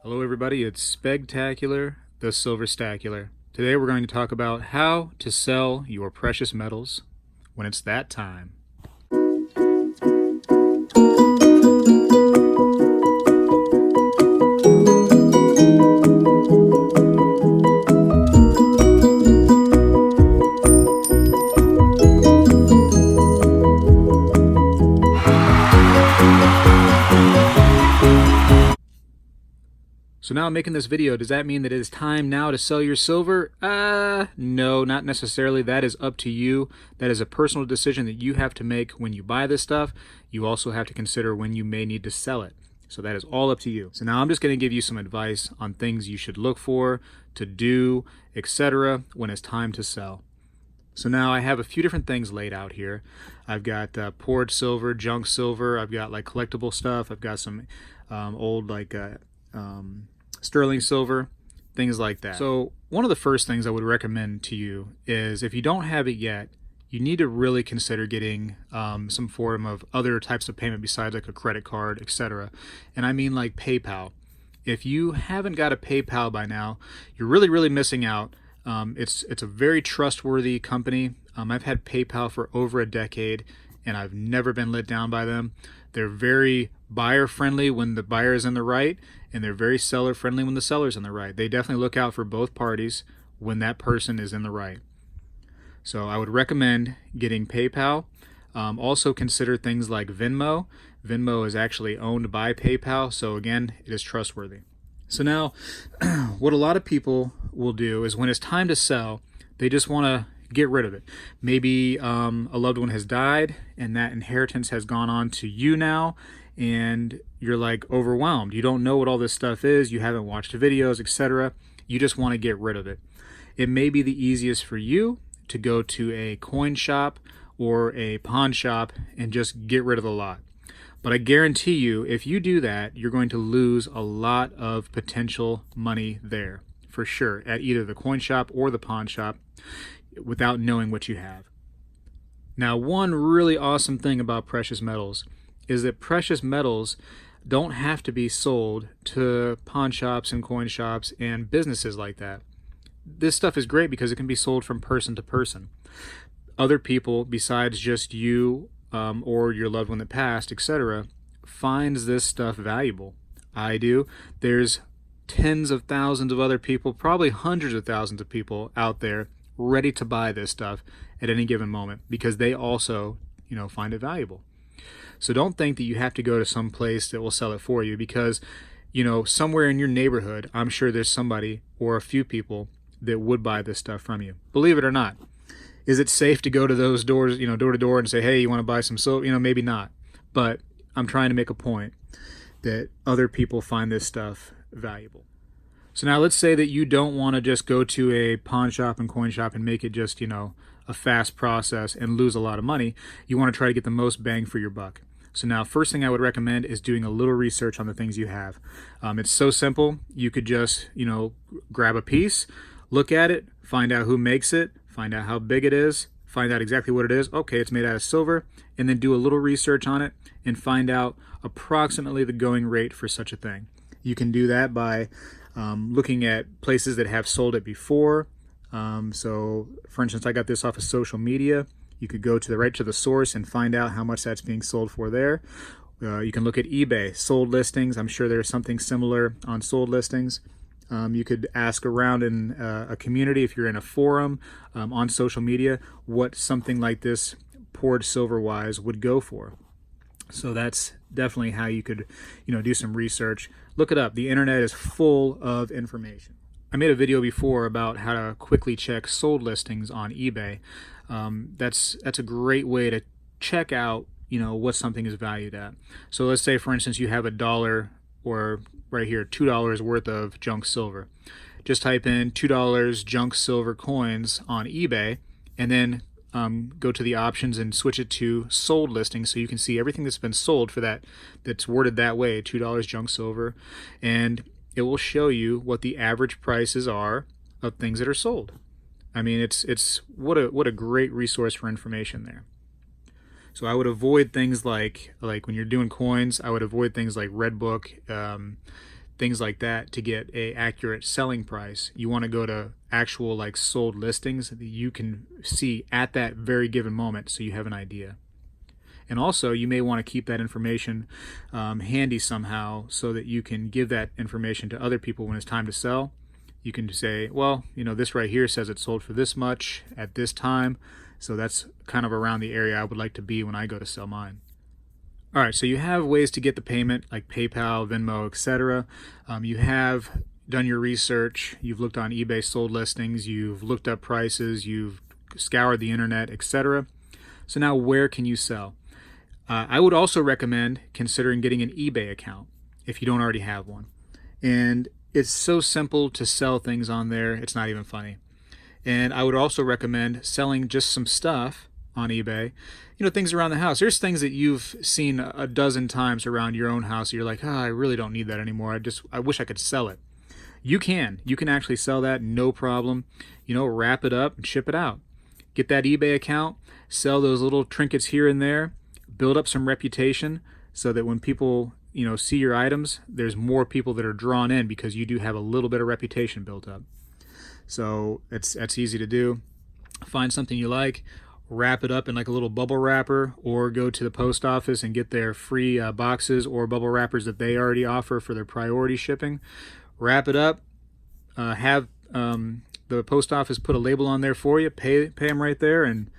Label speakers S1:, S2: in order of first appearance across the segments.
S1: Hello everybody, it's Spegtacular, the Silver Stacular. Today we're going to talk about how to sell your precious metals when it's that time. So now I'm making this video, does that mean that it is time now to sell your silver? No, not necessarily. That is up to you. That is a personal decision that you have to make when you buy this stuff. You also have to consider when you may need to sell it. So that is all up to you. So now I'm just going to give you some advice on things you should look for, to do, etc. when it's time to sell. So now I have a few different things laid out here. I've got poured silver, junk silver. I've got like collectible stuff. I've got some old sterling silver, things like that. So one of the first things I would recommend to you is, if you don't have it yet, you need to really consider getting some form of other types of payment besides like a credit card, etc. And I mean like PayPal. If you haven't got a PayPal by now, you're really missing out. It's a very trustworthy company. I've had PayPal for over a decade and I've never been let down by them. They're very buyer friendly when the buyer is in the right, and they're very seller friendly when the seller's in the right. They definitely look out for both parties when that person is in the right. So I would recommend getting PayPal. Also consider things like Venmo. Venmo is actually owned by PayPal, so again, it is trustworthy. So now, what a lot of people will do is when it's time to sell, they just want to get rid of it. Maybe a loved one has died and that inheritance has gone on to you now, and you're like overwhelmed. You don't know what all this stuff is. You haven't watched videos, etc. You just want to get rid of it. It may be the easiest for you to go to a coin shop or a pawn shop and just get rid of the lot. But I guarantee you, if you do that, you're going to lose a lot of potential money there, for sure, at either the coin shop or the pawn shop, without knowing what you have. Now, one really awesome thing about precious metals is that precious metals don't have to be sold to pawn shops and coin shops and businesses like that. This stuff is great because it can be sold from person to person. Other people besides just you or your loved one that passed, etc., finds this stuff valuable. I do. There's tens of thousands of other people, probably hundreds of thousands of people out there ready to buy this stuff at any given moment because they also, find it valuable. So don't think that you have to go to some place that will sell it for you because, somewhere in your neighborhood, I'm sure there's somebody or a few people that would buy this stuff from you. Believe it or not. Is it safe to go to those doors, door to door and say, hey, you want to buy some soap? Maybe not. But I'm trying to make a point that other people find this stuff valuable. So now let's say that you don't want to just go to a pawn shop and coin shop and make it just, a fast process and lose a lot of money. You want to try to get the most bang for your buck. So now, first thing I would recommend is doing a little research on the things you have. It's so simple. You could just, grab a piece, look at it, find out who makes it, find out how big it is, find out exactly what it is. Okay, it's made out of silver, and then do a little research on it and find out approximately the going rate for such a thing. You can do that by looking at places that have sold it before. So, for instance, I got this off of social media. You could go to the source and find out how much that's being sold for there. You can look at eBay, sold listings. I'm sure there's something similar on sold listings. You could ask around in a community, if you're in a forum on social media, what something like this poured silver-wise would go for. So that's definitely how you could, do some research. Look it up. The internet is full of information. I made a video before about how to quickly check sold listings on eBay. That's a great way to check out, what something is valued at. So let's say, for instance, you have $1 or right here, $2 worth of junk silver. Just type in $2 junk silver coins on eBay and then go to the options and switch it to sold listings so you can see everything that's been sold for that's worded that way, $2 junk silver, and it will show you what the average prices are of things that are sold. I mean, it's what a great resource for information there. So I would avoid things like when you're doing coins, I would avoid things like Redbook, things like that to get a accurate selling price. You want to go to actual like sold listings that you can see at that very given moment, so you have an idea. And also, you may want to keep that information handy somehow so that you can give that information to other people when it's time to sell. You can say, well, this right here says it sold for this much at this time, so that's kind of around the area I would like to be when I go to sell mine. All right, so you have ways to get the payment like PayPal, Venmo, etc. You have done your research. You've looked on eBay sold listings. You've looked up prices. You've scoured the internet, etc. So now where can you sell? I would also recommend considering getting an eBay account if you don't already have one. And it's so simple to sell things on there, it's not even funny. And I would also recommend selling just some stuff on eBay. Things around the house. There's things that you've seen a dozen times around your own house. You're like, I really don't need that anymore. I wish I could sell it. You can actually sell that, no problem. Wrap it up and ship it out. Get that eBay account, sell those little trinkets here and there, build up some reputation so that when people see your items, there's more people that are drawn in because you do have a little bit of reputation built up. So that's easy to do. Find something you like, wrap it up in like a little bubble wrapper, or go to the post office and get their free boxes or bubble wrappers that they already offer for their priority shipping. Wrap it up, have the post office put a label on there for you, pay them right there, and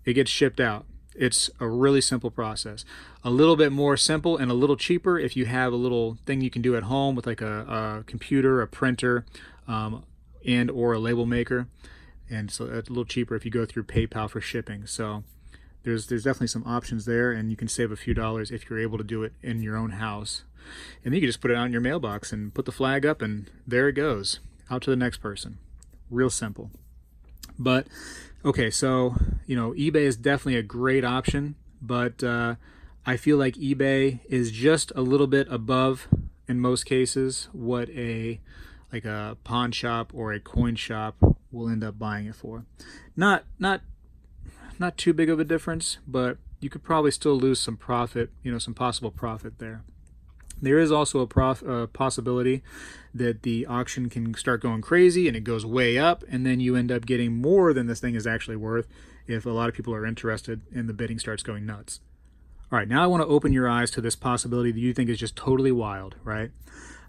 S1: it gets shipped out. It's a really simple process. A little bit more simple and a little cheaper if you have a little thing you can do at home with like a computer, a printer, and or a label maker. And so it's a little cheaper if you go through PayPal for shipping. So there's definitely some options there, and you can save a few dollars if you're able to do it in your own house. And then you can just put it out in your mailbox and put the flag up, and there it goes, out to the next person. Real simple. But okay, so eBay is definitely a great option, but I feel like eBay is just a little bit above, in most cases, what a pawn shop or a coin shop will end up buying it for. Not too big of a difference, but you could probably still lose some profit, some possible profit there. There is also a possibility that the auction can start going crazy and it goes way up, and then you end up getting more than this thing is actually worth if a lot of people are interested and the bidding starts going nuts. All right, now I want to open your eyes to this possibility that you think is just totally wild, right?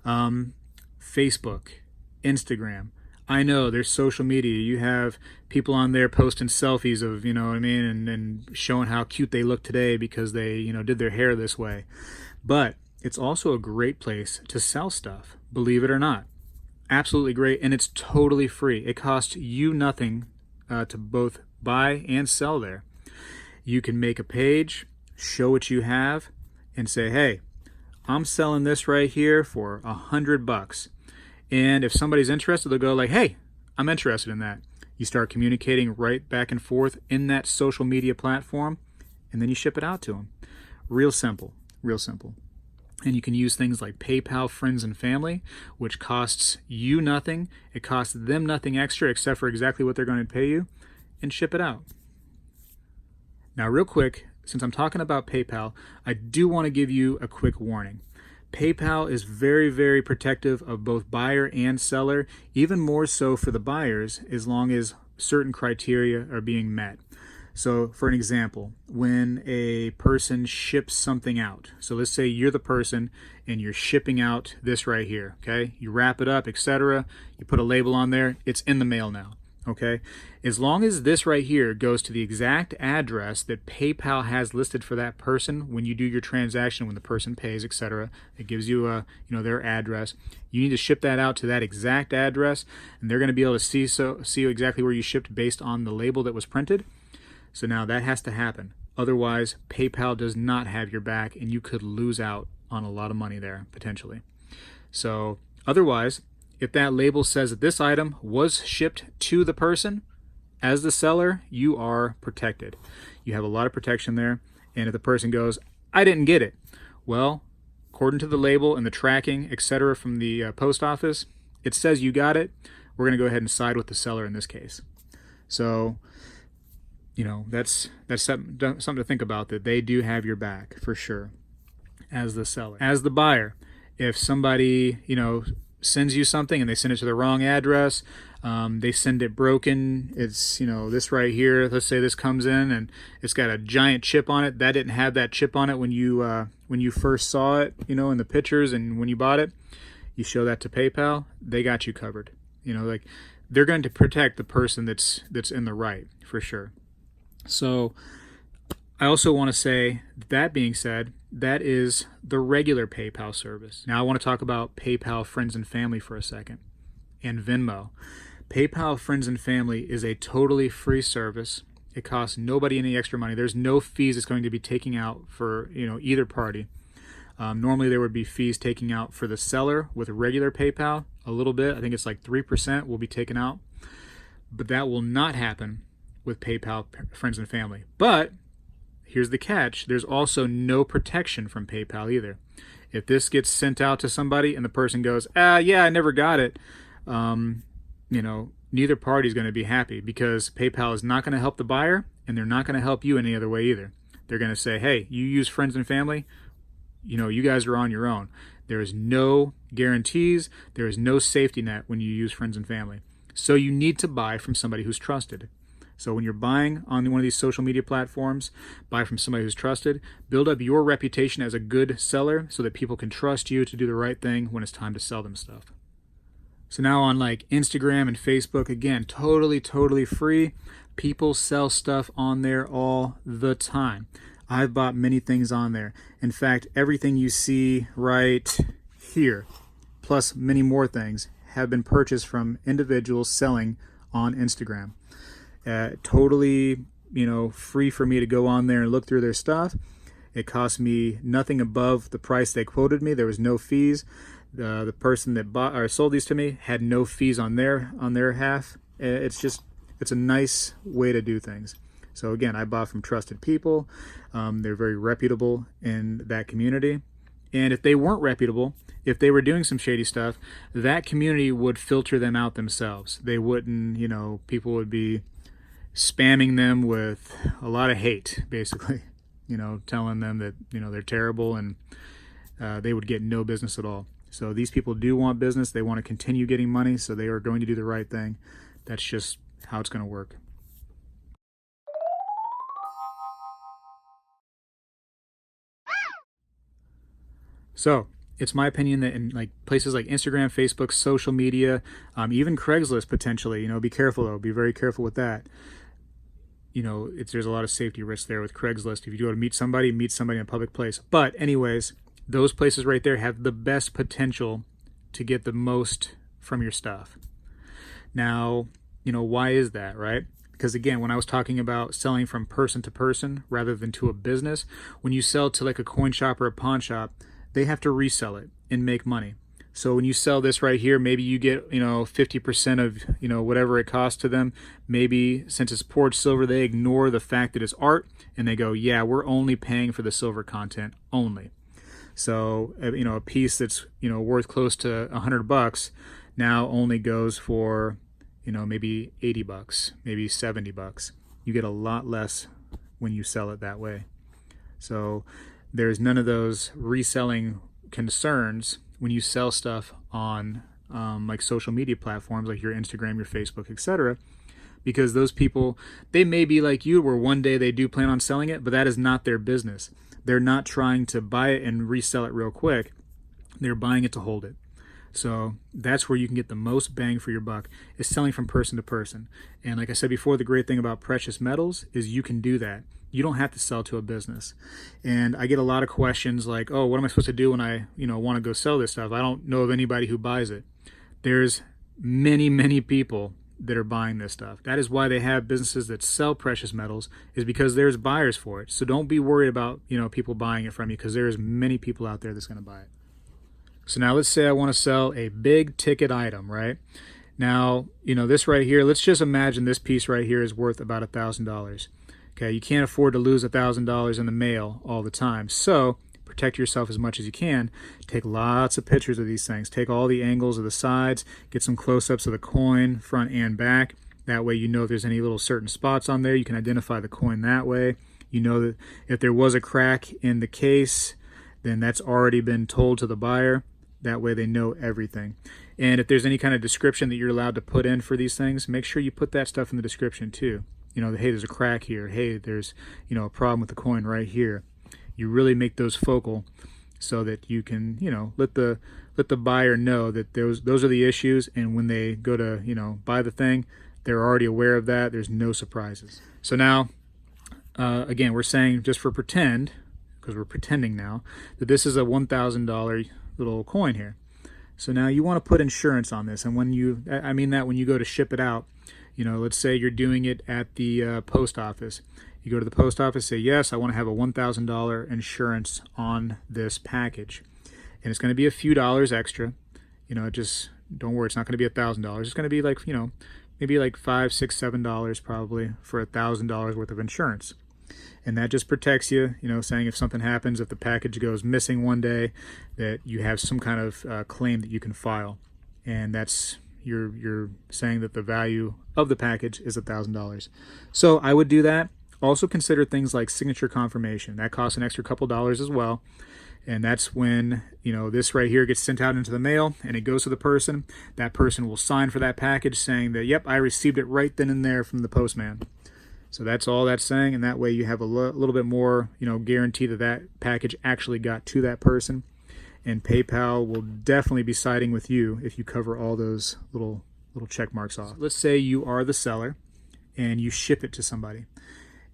S1: Facebook, Instagram. I know there's social media. You have people on there posting selfies of, and showing how cute they look today because they, did their hair this way. But it's also a great place to sell stuff, believe it or not. Absolutely great, and it's totally free. It costs you nothing to both buy and sell there. You can make a page, show what you have, and say, hey, I'm selling this right here for $100. And if somebody's interested, they'll go like, hey, I'm interested in that. You start communicating right back and forth in that social media platform, and then you ship it out to them. Real simple, real simple. And you can use things like PayPal Friends and Family, which costs you nothing. It costs them nothing extra except for exactly what they're going to pay you, and ship it out. Now, real quick, since I'm talking about PayPal, I do want to give you a quick warning. PayPal is very, very protective of both buyer and seller, even more so for the buyers as long as certain criteria are being met. So for an example, when a person ships something out, so let's say you're the person and you're shipping out this right here, okay? You wrap it up, etc. You put a label on there, it's in the mail now, okay? As long as this right here goes to the exact address that PayPal has listed for that person when you do your transaction, when the person pays, etc., it gives you their address. You need to ship that out to that exact address, and they're going to be able to see exactly where you shipped based on the label that was printed. So now that has to happen. Otherwise, PayPal does not have your back, and you could lose out on a lot of money there, potentially. So otherwise, if that label says that this item was shipped to the person, as the seller, you are protected. You have a lot of protection there. And if the person goes, I didn't get it, well, according to the label and the tracking, etc., from the post office, it says you got it. We're going to go ahead and side with the seller in this case. So that's something to think about, that they do have your back for sure as the seller. As the buyer, if somebody, sends you something and they send it to the wrong address, they send it broken. It's, this right here. Let's say this comes in and it's got a giant chip on it. That didn't have that chip on it when you first saw it, in the pictures and when you bought it. You show that to PayPal, they got you covered. Like they're going to protect the person that's in the right for sure. So I also want to say, that being said, that is the regular PayPal service. Now I want to talk about PayPal Friends and Family for a second, and Venmo. PayPal Friends and Family is a totally free service. It costs nobody any extra money. There's no fees it's going to be taking out for either party. Normally there would be fees taking out for the seller with regular PayPal, a little bit. I think it's like 3% will be taken out. But that will not happen with PayPal Friends and Family. But here's the catch. There's also no protection from PayPal either. If this gets sent out to somebody and the person goes, yeah, I never got it, neither party is going to be happy, because PayPal is not going to help the buyer and they're not going to help you any other way either. They're going to say, hey, you use Friends and Family, you guys are on your own. There is no guarantees. There is no safety net when you use Friends and Family. So you need to buy from somebody who's trusted. So when you're buying on one of these social media platforms, buy from somebody who's trusted. Build up your reputation as a good seller so that people can trust you to do the right thing when it's time to sell them stuff. So now on like Instagram and Facebook, again, totally free. People sell stuff on there all the time. I've bought many things on there. In fact, everything you see right here, plus many more things, have been purchased from individuals selling on Instagram. Totally, free for me to go on there and look through their stuff. It cost me nothing above the price they quoted me. There was no fees. The person that bought or sold these to me had no fees on their half. It's a nice way to do things. So again, I bought from trusted people. They're very reputable in that community. And if they weren't reputable, if they were doing some shady stuff, that community would filter them out themselves. They wouldn't, people would be spamming them with a lot of hate, basically, telling them that, they're terrible, and they would get no business at all. So these people do want business. They want to continue getting money, so they are going to do the right thing. That's just how it's going to work. So it's my opinion that in like places like Instagram, Facebook, social media, even Craigslist potentially, be careful though. Be very careful with that. There's a lot of safety risks there with Craigslist. If you go to meet somebody in a public place. But anyways, those places right there have the best potential to get the most from your stuff. Now, why is that, right? Because again, when I was talking about selling from person to person rather than to a business, when you sell to like a coin shop or a pawn shop, they have to resell it and make money. So when you sell this right here, maybe you get 50% of whatever it costs to them. Maybe since it's poured silver, they ignore the fact that it's art and they go, yeah, we're only paying for the silver content only. So a piece that's worth close to $100 now only goes for maybe $80, maybe $70. You get a lot less when you sell it that way. So there's none of those reselling concerns when you sell stuff on like social media platforms like your Instagram, your Facebook, etc. Because those people, they may be like you, where one day they do plan on selling it, but that is not their business. They're not trying to buy it and resell it real quick. They're buying it to hold it. So that's where you can get the most bang for your buck, is selling from person to person. And like I said before, the great thing about precious metals is you can do that. You don't have to sell to a business. And I get a lot of questions like, oh, what am I supposed to do when I want to go sell this stuff? I don't know of anybody who buys it. There's many people that are buying this stuff. That is why they have businesses that sell precious metals, is because there's buyers for it. So don't be worried about people buying it from you, because there's many people out there that's going to buy it. So now let's say I want to sell a big ticket item, right? Now, this right here, let's just imagine this piece right here is worth about $1,000. Okay, you can't afford to lose $1,000 in the mail all the time. So protect yourself as much as you can. Take lots of pictures of these things. Take all the angles of the sides. Get some close-ups of the coin, front and back. That way if there's any little certain spots on there, you can identify the coin that way. That if there was a crack in the case, then that's already been told to the buyer. That way they know everything. And if there's any kind of description that you're allowed to put in for these things, make sure you put that stuff in the description too. You know, hey, there's a crack here. Hey, there's, you know, a problem with the coin right here. You really make those focal so that you can, you know, let the buyer know that those are the issues, and when they go to, you know, buy the thing, they're already aware of that. There's no surprises. So now, again, we're saying, just for pretend, because we're pretending now, that this is a $1,000 little coin here. So now you want to put insurance on this, and when you, I mean that when you go to ship it out, you know, let's say you're doing it at the post office. You go to the post office, say, yes, I want to have a $1,000 insurance on this package. And it's going to be a few dollars extra. You know, just don't worry, it's not going to be $1,000. It's going to be like, you know, maybe like $5, $6, $7 probably for $1,000 worth of insurance. And that just protects you, you know, saying if something happens, if the package goes missing one day, that you have some kind of claim that you can file. And that's, you're saying that the value of the package is $1,000. So I would do that. Also consider things like signature confirmation. That costs an extra couple dollars as well. And that's when, you know, this right here gets sent out into the mail and it goes to the person. That person will sign for that package saying that, yep, I received it right then and there from the postman. So that's all that's saying, and that way you have a little bit more, you know, guarantee that that package actually got to that person. And PayPal will definitely be siding with you if you cover all those little check marks off. So let's say you are the seller and you ship it to somebody.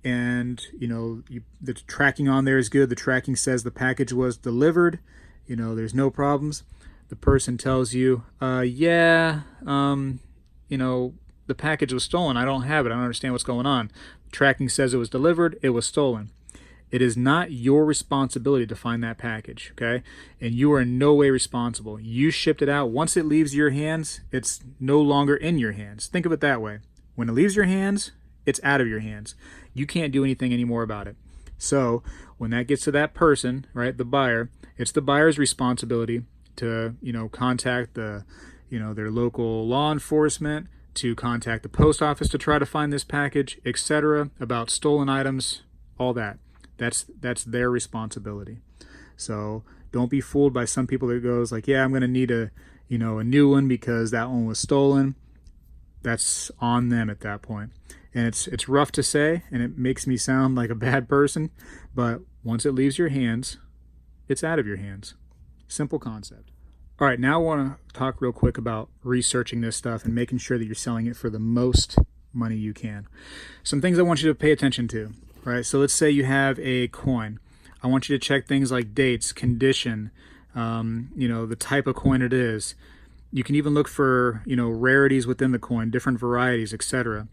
S1: And, you know, the tracking on there is good. The tracking says the package was delivered. You know, there's no problems. The person tells you, you know, the package was stolen. I don't have it. I don't understand what's going on. The tracking says it was delivered. It was stolen. It is not your responsibility to find that package, okay? And you are in no way responsible. You shipped it out. Once it leaves your hands, it's no longer in your hands. Think of it that way. When it leaves your hands, it's out of your hands. You can't do anything anymore about it. So when that gets to that person, right, the buyer, it's the buyer's responsibility to, you know, contact the, you know, their local law enforcement, to contact the post office to try to find this package, etc., about stolen items, all that. That's their responsibility. So don't be fooled by some people that goes like, yeah, I'm going to need a, you know, a new one because that one was stolen. That's on them at that point. And it's rough to say, and it makes me sound like a bad person, but once it leaves your hands, it's out of your hands. Simple concept. All right, now I want to talk real quick about researching this stuff and making sure that you're selling it for the most money you can. Some things I want you to pay attention to, right? So let's say you have a coin. I want you to check things like dates, condition, you know, the type of coin it is. You can even look for, you know, rarities within the coin, different varieties, etc.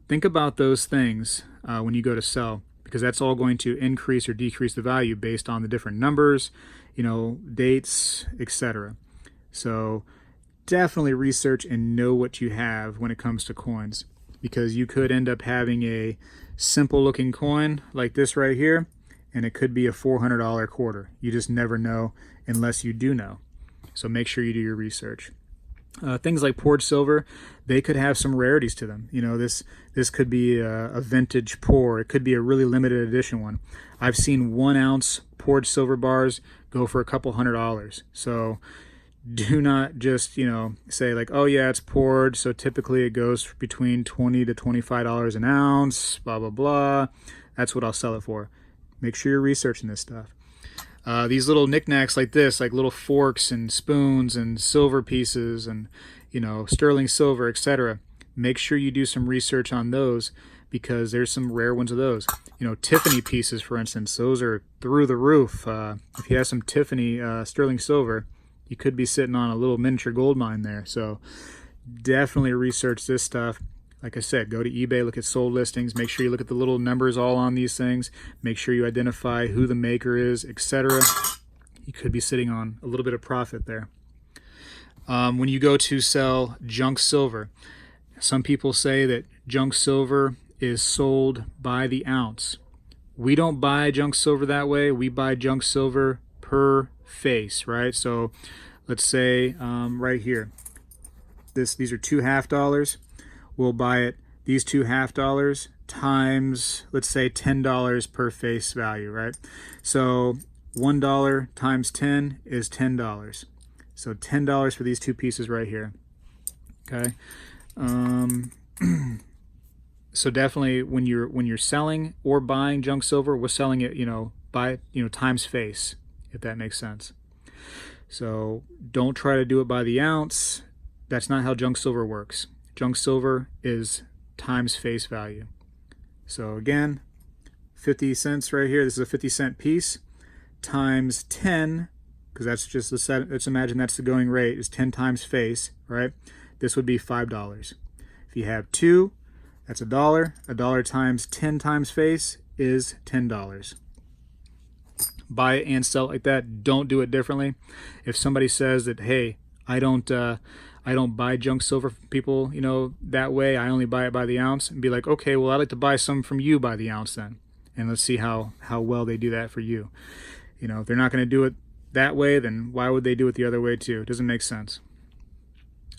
S1: Think about those things when you go to sell, because that's all going to increase or decrease the value based on the different numbers, you know, dates, etc. So definitely research and know what you have when it comes to coins, because you could end up having a simple looking coin like this right here, and it could be a $400 quarter. You just never know unless you do know. So make sure you do your research. Things like poured silver, they could have some rarities to them. You know, this could be a vintage pour. It could be a really limited edition one. I've seen 1 ounce poured silver bars go for a couple $100. So do not just, you know, say like, oh yeah, it's poured, so typically it goes between $20 to $25 an ounce, blah, blah, blah. That's what I'll sell it for. Make sure you're researching this stuff. These little knickknacks like this, like little forks and spoons and silver pieces and, you know, sterling silver, etc. Make sure you do some research on those, because there's some rare ones of those. You know, Tiffany pieces, for instance, those are through the roof. If you have some Tiffany sterling silver, you could be sitting on a little miniature gold mine there. So definitely research this stuff. Like I said, go to eBay, look at sold listings, make sure you look at the little numbers all on these things, make sure you identify who the maker is, etc. You could be sitting on a little bit of profit there. When you go to sell junk silver, some people say that junk silver is sold by the ounce. We don't buy junk silver that way. We buy junk silver per face, right? So let's say right here, these are $2 half dollars. We'll buy it, these $2 half dollars times, let's say $10 per face value, right? So $1 times 10 is $10. So $10 for these two pieces right here. Okay. So definitely when you're selling or buying junk silver, we're selling it, by times face, if that makes sense. So don't try to do it by the ounce. That's not how junk silver works. Junk silver is times face value. So again, 50 cents right here. This is a 50-cent piece times 10, because that's just the set. Let's imagine that's the going rate is 10 times face, right? This would be $5. If you have two, that's $1. $1 times 10 times face is $10. Buy it and sell it like that. Don't do it differently. If somebody says that, hey, I don't buy junk silver from people, that way, I only buy it by the ounce, and be like, okay, well, I'd like to buy some from you by the ounce then, and let's see how well they do that for you. If they're not going to do it that way, then why would they do it the other way too? It doesn't make sense.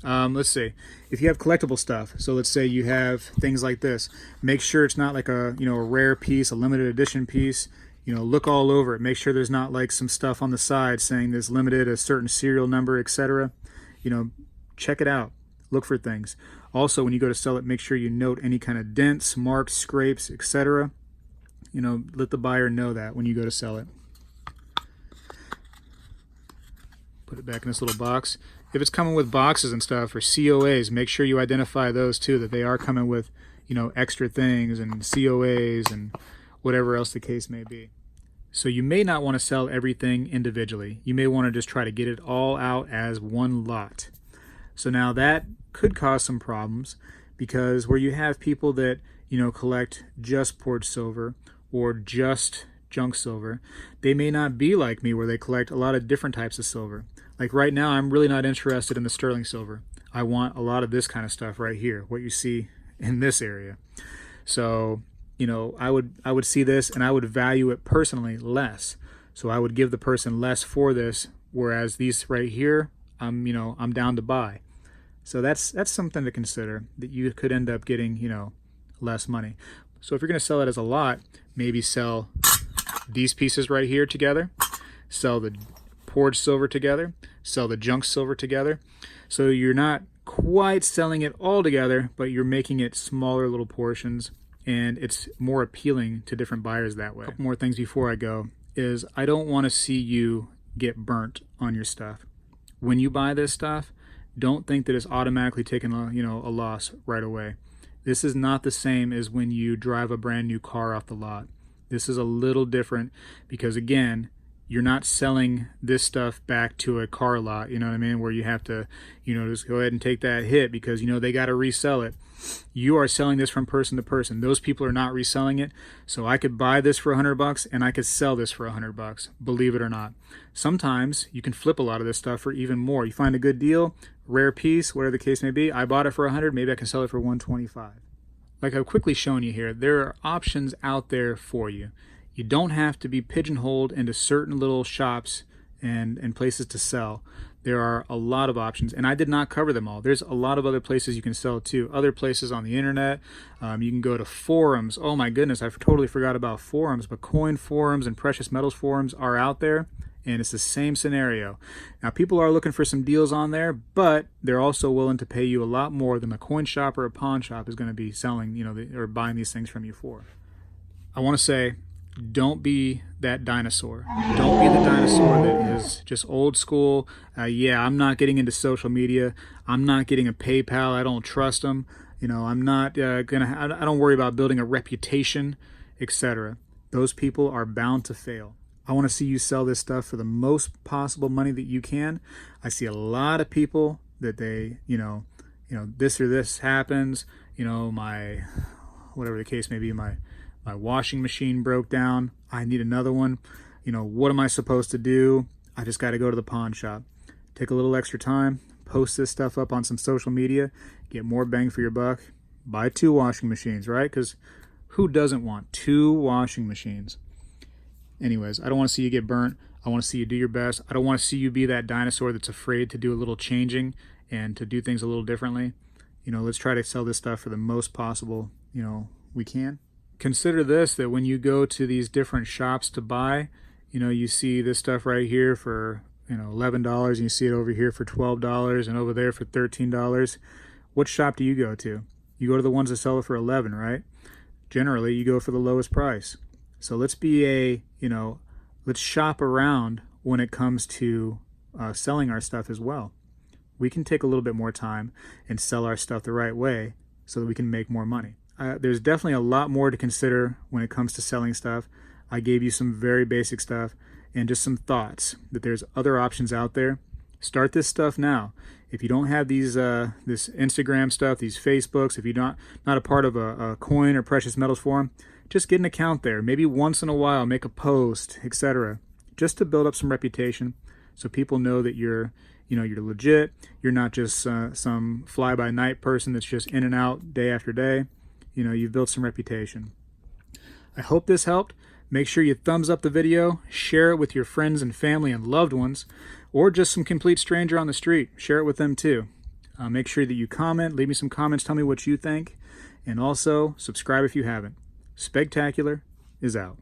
S1: Let's see, if you have collectible stuff, so let's say you have things like this, make sure it's not like a rare piece, a limited edition piece. Look all over it. Make sure there's not like some stuff on the side saying there's limited, a certain serial number, etc. Check it out. Look for things. Also, when you go to sell it, make sure you note any kind of dents, marks, scrapes, etc. Let the buyer know that when you go to sell it. Put it back in this little box. If it's coming with boxes and stuff or COAs, make sure you identify those too, that they are coming with, extra things and COAs and whatever else the case may be. So you may not want to sell everything individually. You may want to just try to get it all out as one lot. So now that could cause some problems, because where you have people that, collect just poured silver or just junk silver, they may not be like me where they collect a lot of different types of silver. Like right now, I'm really not interested in the sterling silver. I want a lot of this kind of stuff right here, what you see in this area. So I would see this and I would value it personally less. So I would give the person less for this, whereas these right here, I'm down to buy. So that's something to consider, that you could end up getting, less money. So if you're going to sell it as a lot, maybe sell these pieces right here together, sell the poured silver together, sell the junk silver together. So you're not quite selling it all together, but you're making it smaller little portions, and it's more appealing to different buyers that way. A couple more things before I go is I don't want to see you get burnt on your stuff. When you buy this stuff, don't think that it's automatically taking a loss right away. This is not the same as when you drive a brand new car off the lot. This is a little different because, again, you're not selling this stuff back to a car lot, where you have to, just go ahead and take that hit because, they got to resell it. You are selling this from person to person. Those people are not reselling it. So I could buy this for $100 and I could sell this for $100, believe it or not. Sometimes you can flip a lot of this stuff for even more. You find a good deal, rare piece, whatever the case may be. I bought it for $100, maybe I can sell it for $125. Like I've quickly shown you here, there are options out there for you. You don't have to be pigeonholed into certain little shops and places to sell. There are a lot of options, and I did not cover them all. There's a lot of other places you can sell too. Other places on the internet. You can go to forums. Oh my goodness, I totally forgot about forums, but coin forums and precious metals forums are out there, and it's the same scenario. Now, people are looking for some deals on there, but they're also willing to pay you a lot more than a coin shop or a pawn shop is going to be selling, or buying these things from you for. I want to say, don't be that dinosaur. Don't be the dinosaur that is just old school. I'm not getting into social media. I'm not getting a PayPal. I don't trust them. I'm not I don't worry about building a reputation, etc. Those people are bound to fail. I want to see you sell this stuff for the most possible money that you can. I see a lot of people that they, this or this happens, my, whatever the case may be, my washing machine broke down. I need another one. What am I supposed to do? I just got to go to the pawn shop. Take a little extra time, post this stuff up on some social media, get more bang for your buck. Buy 2 washing machines, right? Because who doesn't want 2 washing machines? Anyways, I don't want to see you get burnt. I want to see you do your best. I don't want to see you be that dinosaur that's afraid to do a little changing and to do things a little differently. Let's try to sell this stuff for the most possible, we can. Consider this, that when you go to these different shops to buy, you see this stuff right here for $11, and you see it over here for $12 and over there for $13. What shop do you go to? You go to the ones that sell it for 11, right? Generally, you go for the lowest price. So let's let's shop around when it comes to selling our stuff as well. We can take a little bit more time and sell our stuff the right way so that we can make more money. There's definitely a lot more to consider when it comes to selling stuff. I gave you some very basic stuff and just some thoughts that there's other options out there. Start this stuff now. If you don't have these this Instagram stuff, these Facebooks, if you're not a part of a coin or precious metals forum, just get an account there. Maybe once in a while, make a post, etc. Just to build up some reputation, so people know that you're legit. You're not just some fly-by-night person that's just in and out day after day. You've built some reputation. I hope this helped. Make sure you thumbs up the video, share it with your friends and family and loved ones, or just some complete stranger on the street. Share it with them too. Make sure that you comment, leave me some comments, tell me what you think, and also subscribe if you haven't. Spectacular is out.